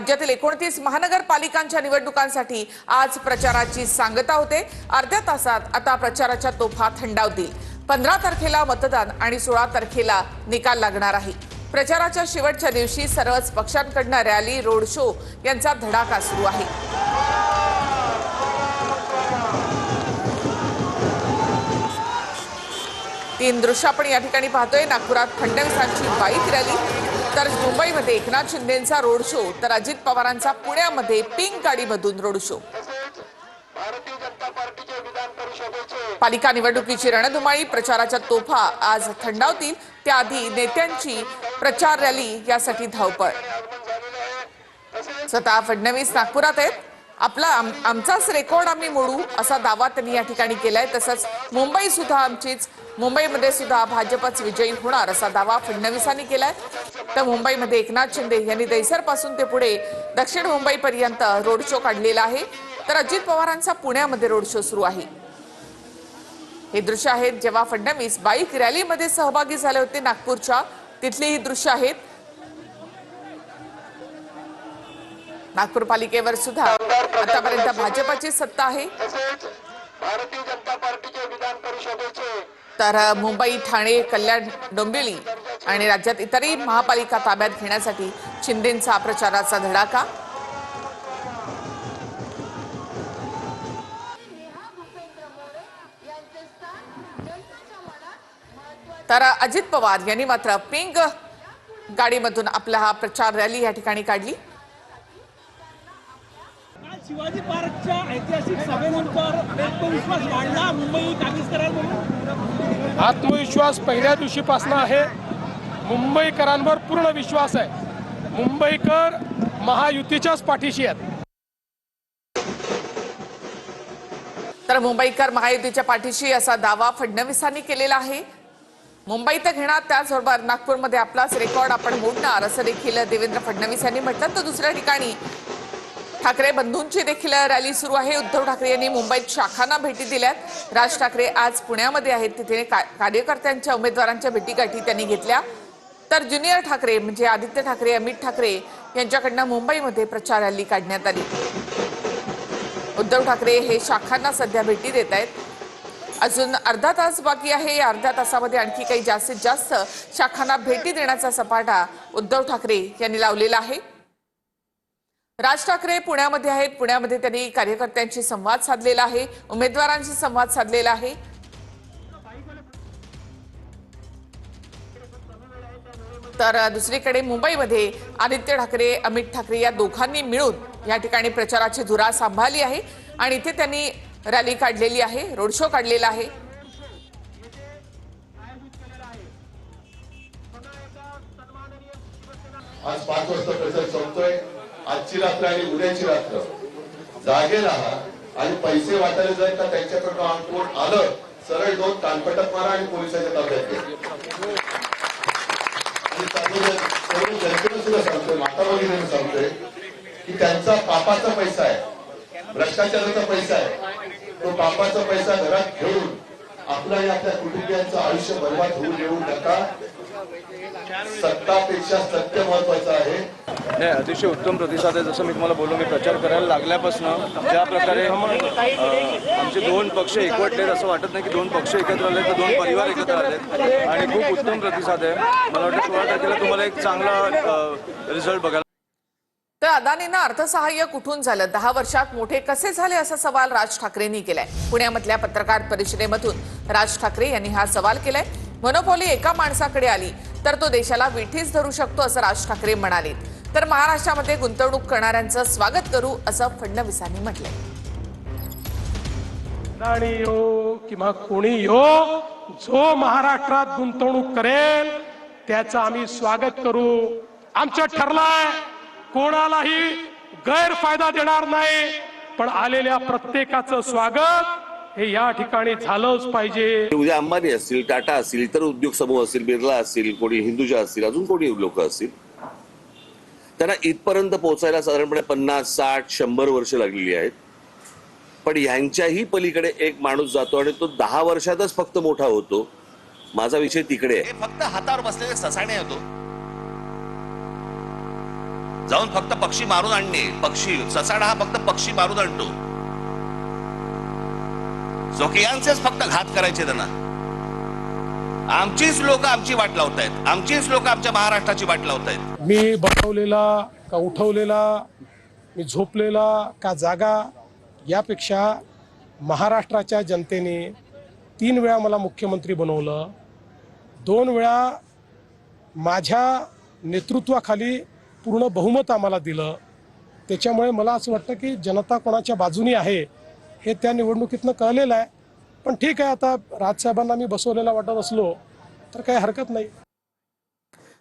राज्यातील 29 महानगरपालिकांच्या निवडणुकांसाठी आज प्रचाराची सांगता होते। अर्ध्या तासात आता प्रचाराच्या तोफा थंडावतील। 15 तारखेला मतदान आणि 16 तारखेला निकाल लागणार आहे। प्रचाराच्या शेवटच्या दिवशी सर्वच पक्षांकडून रॅली, रोड शो यांचा धडाका सुरू आहे। तीन दृश्य आपण या ठिकाणी पाहतोय। नागपुरात फडणवीसांची बाईक रॅली, तर मुंबईमध्ये एकनाथ शिंदेंचा रोड शो, तर अजित पवारांचा पुण्यामध्ये पिंक गाडीमधून रोड शो। पालिका निवडणुकीची रणधुमाळी, प्रचाराच्या तोफा आज थंडावतील। त्याआधी नेत्यांची प्रचार रॅली यासाठी धावपळ। स्वतः फडणवीस नागपुरात आहेत। आमचाच रेकॉर्ड आम्ही मोडू असा दावा त्यांनी या ठिकाणी केलाय। तसंच मुंबई सुद्धा आमचीच, मुंबईमध्ये सुद्धा भाजपच विजयी होणार असा दावा फडणवीसांनी केलाय। तर मुंबईमध्ये एकनाथ शिंदे यांनी दहिसर पासून ते पुढे दक्षिण मुंबईपर्यंत रोड शो काढलेला आहे। तर अजित पवारांचा पुण्यामध्ये रोड शो सुरू आहे। हे दृश्य आहेत जेव्हा फडणवीस बाईक रॅलीमध्ये सहभागी झाले होते नागपूरच्या, तिथली ही दृश्य आहेत। नागपूर पालिकेवर सुद्धा आतापर्यंत भाजपची सत्ता आहे। भारतीय जनता पार्टीचे विधान परिषदेचे तर मुंबई, ठाणे, कल्याण, डोंबिवली आणि राज्यात इतरही महापालिका ताब्यात घेण्यासाठी शिंदेंचा प्रचाराचा धडाका। तर अजित पवार यांनी मात्र पिंक गाडीमधून आपला हा प्रचार रॅली या ठिकाणी काढली। शिवाजी पार्कच्या ऐतिहासिक सभेनंतर आत्मविश्वास वाढला मुंबई काँग्रेसकरांमध्ये। आत्मविश्वास पहिल्या दिवशीपासून आहे। मुंबईकरांवर पूर्ण विश्वास आहे। मुंबईकर महायुतीच्याच पाठीशी आहेत। तर मुंबईकर महायुतीच्या पाठीशी असा दावा फडणवीसांनी केलेला आहे। मुंबईत घेणार, त्याचबरोबर नागपूरमध्ये आपलाच रेकॉर्ड आपण मोडणार असं देखील देवेंद्र फडणवीस यांनी म्हटलं। तर दुसऱ्या ठिकाणी ठाकरे बंधूंची देखील रॅली सुरू आहे। उद्धव ठाकरे यांनी मुंबईत शाखांना भेटी दिल्यात। राज ठाकरे आज पुण्यामध्ये आहेत, तिथे कार्यकर्त्यांच्या, उमेदवारांच्या भेटीगाठी त्यांनी घेतल्या। तर ज्युनियर ठाकरे म्हणजे आदित्य ठाकरे, अमित ठाकरे यांच्याकडनं मुंबईमध्ये प्रचार रॅली काढण्यात आली। उद्धव ठाकरे हे शाखांना सध्या भेटी देत आहेत। अजून अर्धा तास बाकी आहे। या अर्ध्या तासामध्ये आणखी काही जास्तीत जास्त शाखांना भेटी देण्याचा सपाटा उद्धव ठाकरे यांनी लावलेला आहे। राज ठाकरे पुण्यामध्ये आहेत। पुण्यामध्ये त्यांनी कार्यकर्त्यांशी संवाद साधलेला आहे, उमेदवारांशी संवाद साधलेला आहे। तर दुसरीकडे मुंबईमध्ये आदित्य ठाकरे, अमित ठाकरे या दोघांनी मिळून या ठिकाणी प्रचाराची धुरा सांभाळली आहे आणि इथे त्यांनी रॅली काढलेली आहे, रोड शो काढलेला आहे। आज 5 वाजता प्रचार संपतोय। आजची रात्र आणि उद्याची रात्र जागे राहा आणि पैसे वाटायला जर का त्यांच्याकडून कोण आलं, सरळ 2 कानपटक मारा आणि पोलिसांच्या ताब्यात घ्या। आणि जनतेला सुद्धा सांगतोय, माता भगिनींना सांगतोय की त्यांचा पापाचा पैसा आहे, भ्रष्टाचाराचा पैसा आहे। तो पापाचा पैसा घरात घेऊन आपला आणि आपल्या कुटुंबियांचं आयुष्य बर्बाद होऊ देऊ नका। सत्तापेक्षा सत्य महत्वाचं आहे। नाही, अतिशय उत्तम प्रतिसाद आहे। जसं मी तुम्हाला बोललो, मी प्रचार करायला लागल्यापासून ज्या प्रकारे आमचे 2 पक्ष एकवटलेत, असं वाटत नाही की 2 पक्ष एकत्र आले, तर 2 परिवार एकत्र आले आणि खूप उत्तम प्रतिसाद आहे। मला वाटतं 16 तारखेला तुम्हाला एक चांगला रिझल्ट बघायला। तर अदानींना अर्थसहाय्य कुठून झालं, 10 वर्षात मोठे कसे झाले असा सवाल राज ठाकरेंनी केलाय। पुण्यामधल्या पत्रकार परिषदेमधून राज ठाकरे यांनी हा सवाल केलाय। मोनोपॉली एका माणसाकडे आली तर तो देशाला विठीस धरू शकतो असं राज ठाकरे म्हणाले। तर महाराष्ट्रामध्ये गुंतवणूक करणाऱ्यांचं स्वागत करू असं फडणवीसांनी म्हटलंय। अदानी हो किंवा कोणी हो, जो महाराष्ट्रात गुंतवणूक करेल त्याचं आम्ही स्वागत करू। आमचं ठरलंय कोणालाही गैरफायदा देणार नाही, पण आलेल्या प्रत्येकाचं स्वागत हे या ठिकाणी झालंच पाहिजे। उद्या अंबानी असतील, टाटा असतील, इतर उद्योग समूह असतील, बिर्ला असतील, कोणी हिंदुजा असतील, अजून कोणी लोक असतील, त्यांना इथपर्यंत पोहोचायला साधारणपणे 50, 60, 100 वर्ष लागलेली आहेत। पण ह्यांच्याही पलीकडे एक माणूस जातो आणि तो 10 वर्षातच फक्त मोठा होतो। माझा विषय तिकडे आहे। फक्त हातावर बसलेले ससाणे होतो। जाऊन फक्त पक्षी मारून आणणे. पक्षी ससाडा हा फक्त पक्षी मारून आणतो. जोकियांचेच फक्त घात करायचे त्यांना. आमचीच लोक आमची वाट लावतायत. आमचीच लोक आमच्या महाराष्ट्राची वाट लावतायत. मी बनवलेला का उठवलेला, मी झोपलेला का जागा, यापेक्षा महाराष्ट्राच्या जनतेने 3 वेळा मला मुख्यमंत्री बनवलं. 2 वेळा माझ्या नेतृत्वाखाली पूर्ण बहुमत आम्हाला दिलं. त्याच्यामुळे मला असं वाटतं की जनता कोणाच्या बाजूनी आहे हे त्या निवडणुकीतनं कळलेलं आहे. पण ठीक आहे, आता राजसाहेबांना मी बसवलेला वाटत असलो तर काही हरकत नाही.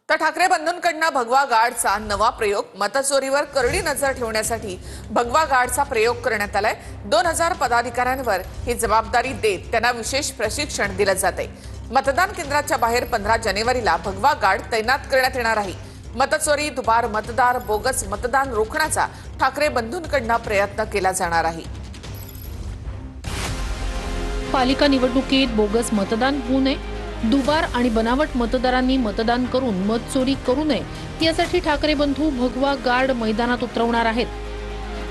तर ठाकरे बंधूंकडनं भगवा गार्डचा नवा प्रयोग. मतचोरीवर करडी नजर ठेवण्यासाठी भगवा गार्डचा प्रयोग करण्यात आलाय. 2000 पदाधिकाऱ्यांवर ही जबाबदारी देत त्यांना विशेष प्रशिक्षण दिलं जाते. मतदान केंद्राच्या बाहेर 15 जानेवारीला भगवा गार्ड तैनात करण्यात येणार आहे. मतचोरी, दुबार मतदार, बोगस मतदान रोखण्याचा ठाकरे बंधूंकडनं प्रयत्न केला जाणार आहे. पालिका निवडणुकीत बोगस मतदान होऊ नये, दुबार आणि बनावट मतदारांनी मतदान करून मत चोरी करू नये यासाठी ठाकरे बंधू भगवा गार्ड मैदानात उतरवणार आहेत.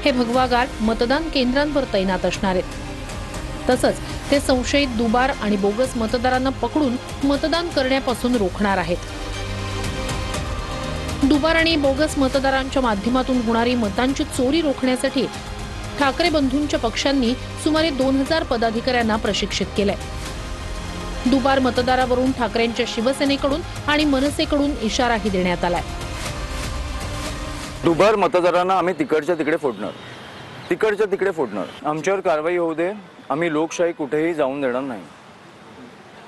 हे भगवा गार्ड मतदान केंद्रांवर तैनात असणार आहेत. तसंच ते संशयित दुबार आणि बोगस मतदारांना पकडून मतदान करण्यापासून रोखणार आहेत. दुबार आणि बोगस मतदारांच्या माध्यमातून होणारी मतांची चोरी रोखण्यासाठी ठाकरे बंधूंच्या पक्षांनी सुमारे 2000 पदाधिकाऱ्यांना प्रशिक्षित केलंय. दुबार मतदारावरून ठाकरेंच्या शिवसेनेकडून आणि मनसेकडून इशाराही देण्यात आलाय. दुबार मतदारांना आम्ही तिकडच्या तिकडे फोडणार. आमच्यावर कारवाई होऊ दे. आम्ही लोकशाही कुठेही जाऊन देणार नाही.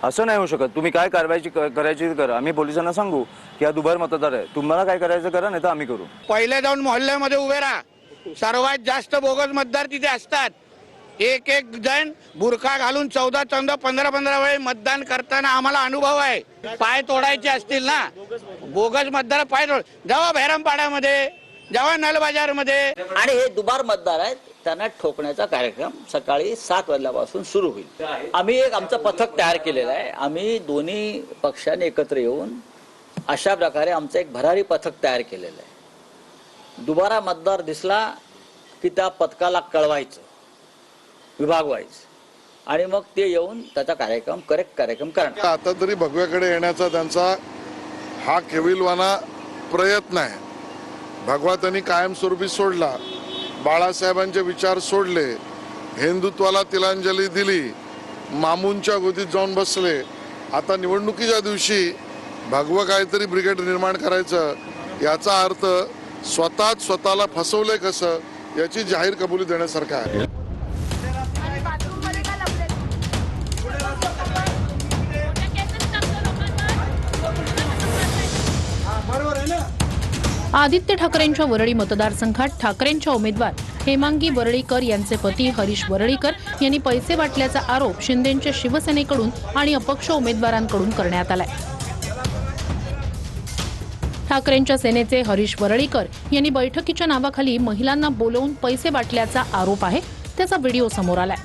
असं नाही होऊ शकत. तुम्ही काय कारवाई करायची करा. आम्ही पोलिसांना सांगू की हा दुबार मतदार आहे, तुम्हाला काय करायचं करा, नाही तर आम्ही करू. पहिले जाऊन मोहल्ल्यामध्ये उभे राहा. सर्वात जास्त बोगस मतदार तिथे असतात. एक जण बुरखा घालून 14 15 वेळे मतदान करताना आम्हाला अनुभव आहे. पाय तोडायचे असतील ना, बोगस मतदार पाय जावा भैरमपाड्यामध्ये, जावा नल बाजारमध्ये. आणि हे दुबार मतदार आहेत, त्यांना ठोकण्याचा कार्यक्रम सकाळी 7 वाजल्यापासून सुरू होईल. आम्ही आमचं पथक तयार केलेलं आहे. आम्ही दोन्ही पक्षांनी एकत्र येऊन अशा प्रकारे आमचं एक भरारी पथक तयार केलेलं आहे. दुबारा मतदार दिसला की त्या पथकाला कळवायचं, विभाग वाईज, आणि मग ते येऊन त्याचा करेक्ट कार्यक्रम करणार. आता तरी भगव्याकडे येण्याचा त्यांचा हा केविलवाना प्रयत्न आहे. भगवा त्यांनी कायमस्वरूपी सोडला. बाळासाहेबांचे विचार सोडले. हिंदुत्वाला तिलांजली दिली. मामूंच्या गोदीत जाऊन बसले. आता निवडणुकीच्या दिवशी भगवं काहीतरी ब्रिगेड निर्माण करायचं, याचा अर्थ स्वतःला फसवलंय कसं याची जाहीर कबुली देण्यासारखं आहे. आदित्य ठाकरेंच्या वरळी मतदारसंघात ठाकरेंच्या उमेदवार हेमांगी वरळीकर यांचे पती हरीश वरळीकर यांनी पैसे वाटल्याचा आरोप शिंदेंच्या शिवसेनेकडून आणि अपक्ष उमेदवारांकडून करण्यात आलाय. ठाकरेंच्या सेनेचे हरीश वरळीकर यांनी बैठकीच्या नावाखाली महिलांना बोलवून पैसे वाटल्याचा आरोप आहे. त्याचा व्हिडिओ समोर आलाय.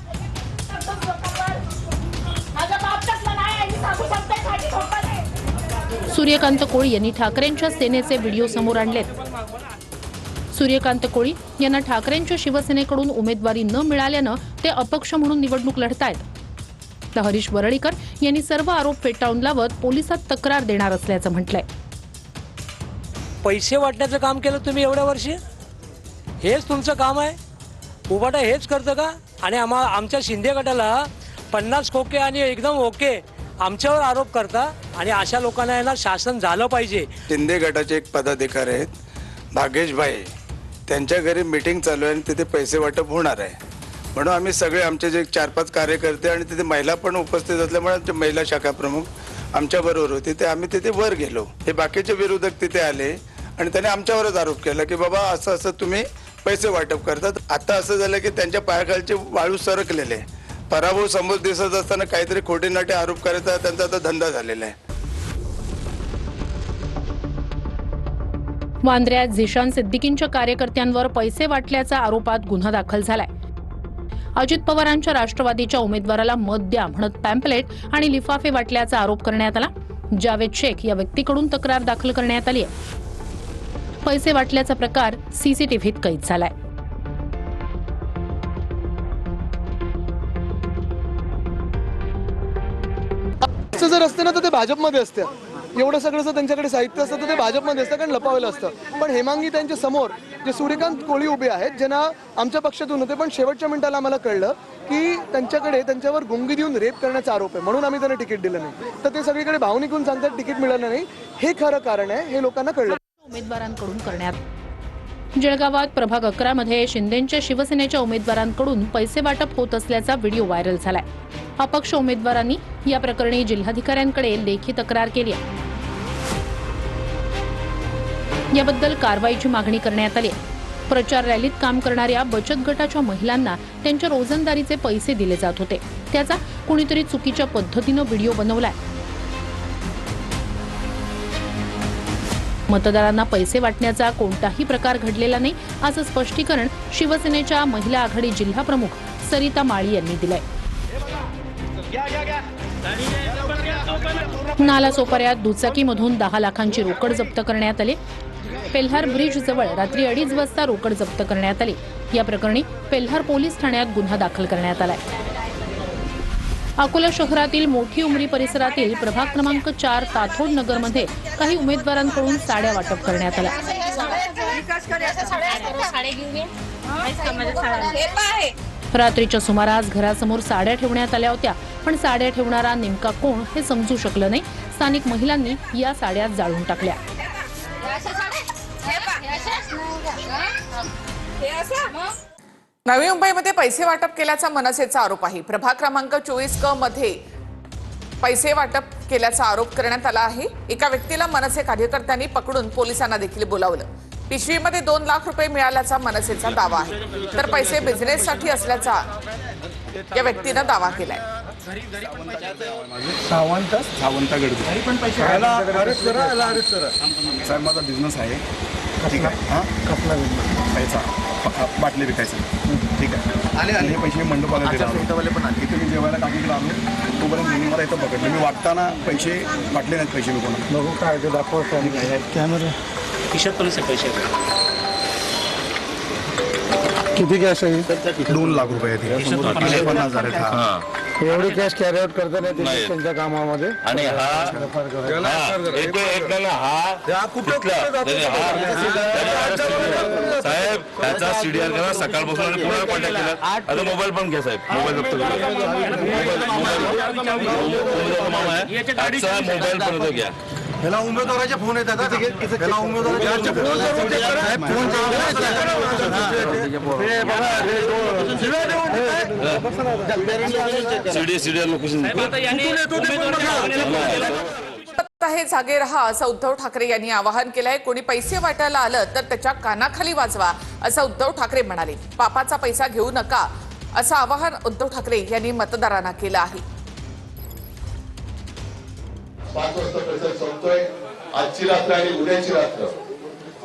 सूर्यकांत कोळी यांनी ठाकरेंच्या सेनेचे व्हिडिओ समोर आणलेत. सूर्यकांत कोळी यांना ठाकरेंच्या शिवसेनेकडून उमेदवारी न मिळाल्यानं ते अपक्ष म्हणून निवडणूक लढतायत. तर हरीश वरळीकर यांनी सर्व आरोप फेटाळून लावत पोलिसात तक्रार देणार असल्याचं म्हटलंय. पैसे वाटण्याचं काम केलं तुम्ही एवढ्या वर्षी, हेच तुमचं काम आहे? उभाटा हेच करतं का? आणि आमच्या शिंदे गटाला 50 खोके आणि एकदम ओके आमच्यावर आरोप करता. आणि अशा लोकांना आहे ना, शासन झालं पाहिजे. शिंदे गटाचे एक पदाधिकारी आहेत भागेशभाई, त्यांच्या घरी मीटिंग चालू आहे आणि तिथे पैसे वाटप होणार आहे. म्हणून आम्ही सगळे आमचे जे 4-5 कार्यकर्ते आणि तिथे महिला पण उपस्थित असल्यामुळे आमच्या महिला शाखा प्रमुख आमच्याबरोबर होते. ते आम्ही तिथे वर गेलो. हे बाकीचे विरोधक तिथे आले आणि त्याने आमच्यावरच आरोप केला की बाबा असं असं तुम्ही पैसे वाटप करतात. आता असं झालं की त्यांच्या पायाखालचे वाळू सरकलेले, पराभव समोर दिसत असताना काहीतरी खोटे नाटे आरोप करायचा त्यांचा आता धंदा झालेला आहे. वांद्र्यात झिशान सिद्दीकींच्या कार्यकर्त्यांवर पैसे वाटल्याचा आरोपात गुन्हा दाखल झालाय. अजित पवारांच्या राष्ट्रवादीच्या उमेदवाराला मत द्या म्हणत पॅम्पलेट आणि लिफाफे वाटल्याचा आरोप करण्यात आला. जावेद शेख या व्यक्तीकडून तक्रार दाखल करण्यात आली आहे. पैसे वाटल्याचा प्रकार सीसीटीव्हीत कैद झालाय. जर असते ना तर ते भाजपमध्ये असते. एवढं सगळं जर त्यांच्याकडे साहित्य असतं तर ते भाजपमध्ये असतं, कारण लपवलेलं असतं. पण हेमांगी त्यांच्या समोर जे सूर्यकांत कोळी उभे आहेत, ज्यांना आमच्या पक्षातून होते, पण शेवटच्या मिनिटाला आम्हाला कळलं की त्यांच्यावर गुंगी देऊन रेप करण्याचा आरोप आहे, म्हणून आम्ही त्यांना तिकीट दिलं नाही. तर ते सगळीकडे भावनिक होऊन सांगतात तिकीट मिळालं नाही. हे खरं कारण आहे, हे लोकांना कळलं. उमेदवारांकडून करण्यात जळगावात प्रभाग 11 मध्ये शिंदेच्या शिवसेनेच्या उमेदवारांकडून पैसे वाटप होत असल्याचा व्हिडिओ व्हायरल झालाय. अपक्ष उमेदवारांनी या प्रकरणी जिल्हाधिकाऱ्यांकडे लेखी तक्रार केली आहे. याबद्दल कारवाईची मागणी करण्यात आली आहे. प्रचार रॅलीत काम करणाऱ्या बचत गटाच्या महिलांना त्यांच्या रोजंदारीचे पैसे दिले जात होते, त्याचा कुणीतरी चुकीच्या पद्धतीनं व्हिडिओ बनवलाय. मतदारांना पैसे वाटण्याचा कोणताही प्रकार घडलेला नाही, असं स्पष्टीकरण शिवसेनेच्या महिला आघाडी जिल्हा प्रमुख सरिता माळी यांनी दिलंय. नालासोपाऱ्यात दुचाकीमधून 10 लाखांची रोकड जप्त करण्यात आली. पेल्हार ब्रिज जवळ रात्री 2:30 वाजता रोकड जप्त करण्यात आली. या प्रकरणी पेल्हार पोलीस ठाण्यात गुन्हा दाखल करण्यात आलाय. अकोला शहरातील मोठी उमरी परिसरातील प्रभाग क्रमांक 4 ताथोड नगरमध्ये काही उमेदवारांकडून साड्या वाटप करण्यात आल्या. रात्रीच्या सुमारास घरासमोर साड्या ठेवण्यात आल्या होत्या, पण साड्या ठेवणारा नेमका कोण हे समजू शकलं नाही. स्थानिक महिलांनी या साड्या जाळून टाकल्या. नवी मुंबईमध्ये पैसे वाटप केल्याचा मनसेचा आरोप आहे. प्रभाग क्रमांक 24 मध्ये पैसे वाटप केल्याचा आरोप करण्यात आला आहे. एका व्यक्तीला मनसे कार्यकर्त्यांनी पकडून पोलिसांना देखील बोलावलं. पिशवीमध्ये 2 लाख रुपये मिळाल्याचा मनसेचा दावा आहे. तर पैसे बिझनेससाठी असल्याचा या व्यक्तीनं दावा केलाय. सावंत गडबड साहेब, माझा बिझनेस आहे. ठीक आहे, हां, कसला बिझनेस? पैसा बाटली विकायचं. ठीक आहे, आले हे पैसे मंडपाला दिले पण आले. इथे मी जेवायला काकीकडे आलो, तोपर्यंत मी मला इथं पकडलं. मी वाटताना पैसे वाटले नाहीत. पैसे मी कोणा बघू काय ते दाखव कॅमेरा खिशात पण पैसे किती कॅश आहे? 2 लाख रुपये 50,000 आहेत. एवढी कॅश कॅरी आउट करता नाही त्यांच्या कामामध्ये. आणि साहेब त्याचा सीडीआर करा सकाळपासून आणि पुन्हा कॉन्टॅक्ट केला. आता मोबाईल पण घ्या साहेब, मोबाईल जप्त करा. मोबाईल पण घ्या. ह्याला उमेदवाराचे फोन येतात. ह्याला उमेदवाराचे हे जागे रहा असं उद्धव ठाकरे यांनी आवाहन केलंय. कोणी पैसे वाटायला आलं तर त्याच्या कानाखाली वाजवा असं उद्धव ठाकरे म्हणाले. पापाचा पैसा घेऊ नका असं आवाहन उद्धव ठाकरे यांनी मतदारांना केलं आहे. 5 वाजता प्रचार संपतोय. आजची रात्र आणि उद्याची रात्र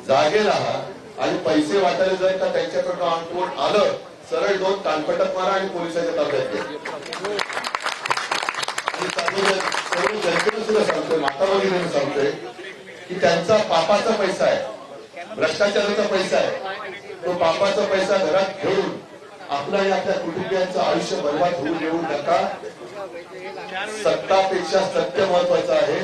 जागे राहा आणि पैसे वाटायला जर का त्यांच्याकडनं कोण आलं, सरळ 2 कानपटक मारा आणि पोलिसांच्या ताब्यात घ्या. सर्व जनतेला सुद्धा सांगतोय, माता भगिनींना सांगतोय की त्यांचा पापाचा पैसा आहे, भ्रष्टाचाराचा पैसा आहे. तो पापाचा पैसा घरात घेऊन आपला आणि आपल्या कुटुंबियांचं आयुष्य बर्बाद होऊ देऊ नका. सत्तापेक्षा सत्य महत्वाचं आहे.